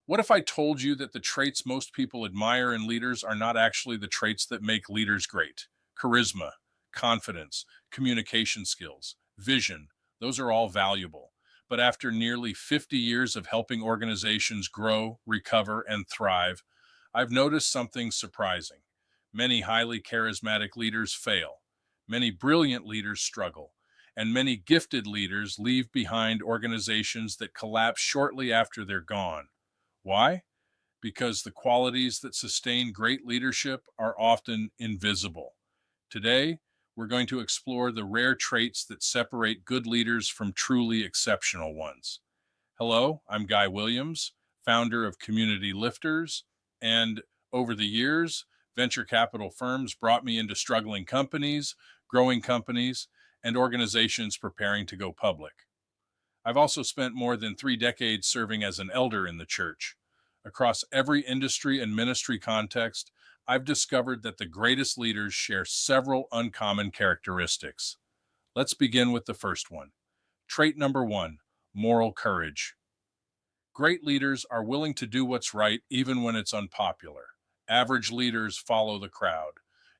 What if I told you that the traits most people admire in leaders are not actually the traits that make leaders great? Charisma, confidence, communication skills, vision, those are all valuable. But after nearly 50 years of helping organizations grow, recover, and thrive, I've noticed something surprising. Many highly charismatic leaders fail, many brilliant leaders struggle, and many gifted leaders leave behind organizations that collapse shortly after they're gone. Why? Because the qualities that sustain great leadership are often invisible. Today, we're going to explore the rare traits that separate good leaders from truly exceptional ones. Hello, I'm Guy Williams, founder of Community Lifters, and over the years, venture capital firms brought me into struggling companies, growing companies, and organizations preparing to go public. I've also spent more than 3 decades serving as an elder in the church. Across every industry and ministry context, I've discovered that the greatest leaders share several uncommon characteristics. Let's begin with the first one. Trait number one: moral courage. Great leaders are willing to do what's right even when it's unpopular. Average leaders follow the crowd.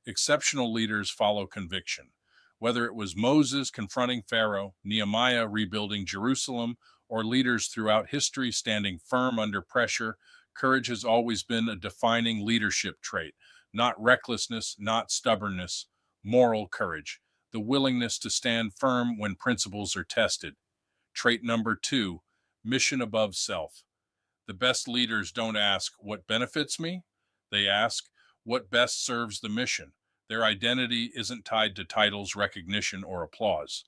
Exceptional leaders follow conviction. Whether it was Moses confronting Pharaoh, Nehemiah rebuilding Jerusalem, or leaders throughout history standing firm under pressure, courage has always been a defining leadership trait. Not recklessness, not stubbornness, moral courage. The willingness to stand firm when principles are tested. Trait number two: mission above self. The best leaders don't ask, "What benefits me?" They ask, "What best serves the mission?" Their identity isn't tied to titles, recognition, or applause.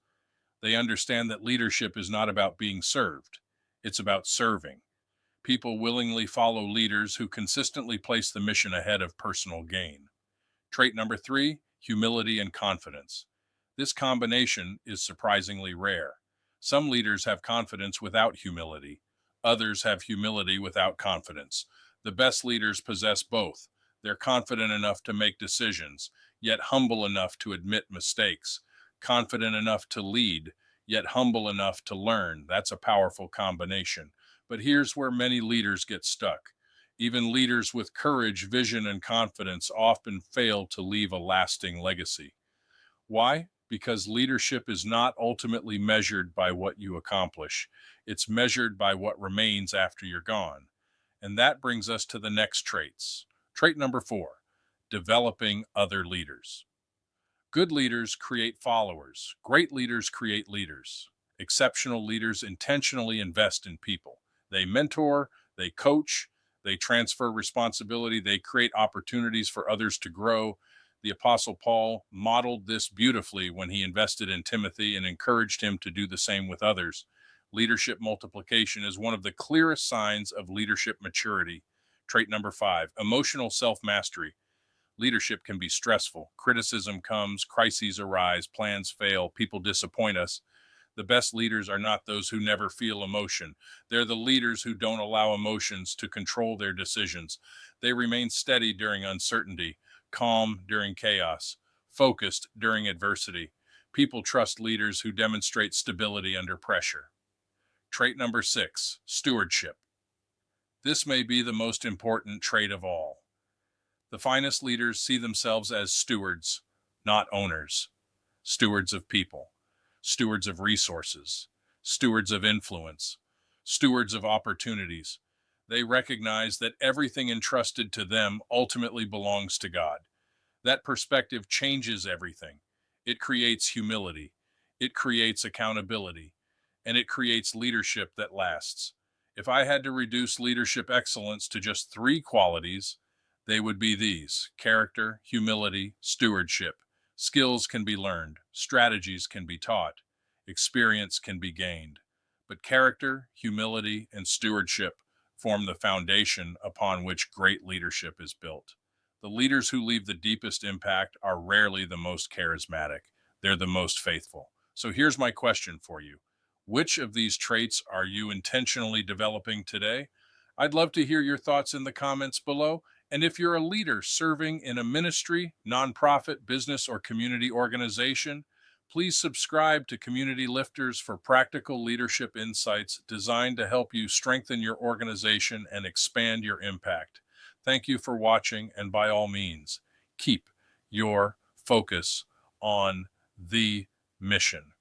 They understand that leadership is not about being served, it's about serving. People willingly follow leaders who consistently place the mission ahead of personal gain. Trait number three: humility and confidence. This combination is surprisingly rare. Some leaders have confidence without humility, others have humility without confidence. The best leaders possess both. They're confident enough to make decisions, yet humble enough to admit mistakes, confident enough to lead, yet humble enough to learn. That's a powerful combination. But here's where many leaders get stuck. Even leaders with courage, vision, and confidence often fail to leave a lasting legacy. Why? Because leadership is not ultimately measured by what you accomplish, it's measured by what remains after you're gone. And that brings us to the next traits. Trait number four: developing other leaders. Good leaders create followers, great leaders create leaders. Exceptional leaders intentionally invest in people. They mentor, they coach, they transfer responsibility, they create opportunities for others to grow. The Apostle Paul modeled this beautifully when he invested in Timothy and encouraged him to do the same with others. Leadership multiplication is one of the clearest signs of leadership maturity. Trait number five: emotional self mastery. Leadership can be stressful. Criticism comes, crises arise, plans fail, people disappoint us. The best leaders are not those who never feel emotion. They're the leaders who don't allow emotions to control their decisions. They remain steady during uncertainty, calm during chaos, focused during adversity. People trust leaders who demonstrate stability under pressure. Trait number six: stewardship. This may be the most important trait of all. The finest leaders see themselves as stewards, not owners. Stewards of people, stewards of resources, stewards of influence, stewards of opportunities. They recognize that everything entrusted to them ultimately belongs to God. That perspective changes everything. It creates humility, it creates accountability, and it creates leadership that lasts. If I had to reduce leadership excellence to just three qualities, they would be these: character, humility, stewardship. Skills can be learned, strategies can be taught, experience can be gained. But character, humility, and stewardship form the foundation upon which great leadership is built. The leaders who leave the deepest impact are rarely the most charismatic, they're the most faithful. So here's my question for you: which of these traits are you intentionally developing today? I'd love to hear your thoughts in the comments below. And if you're a leader serving in a ministry, nonprofit, business, or community organization, Please subscribe to Community Lifters for practical leadership insights designed to help you strengthen your organization and expand your impact. Thank you for watching, and by all means, keep your focus on the mission.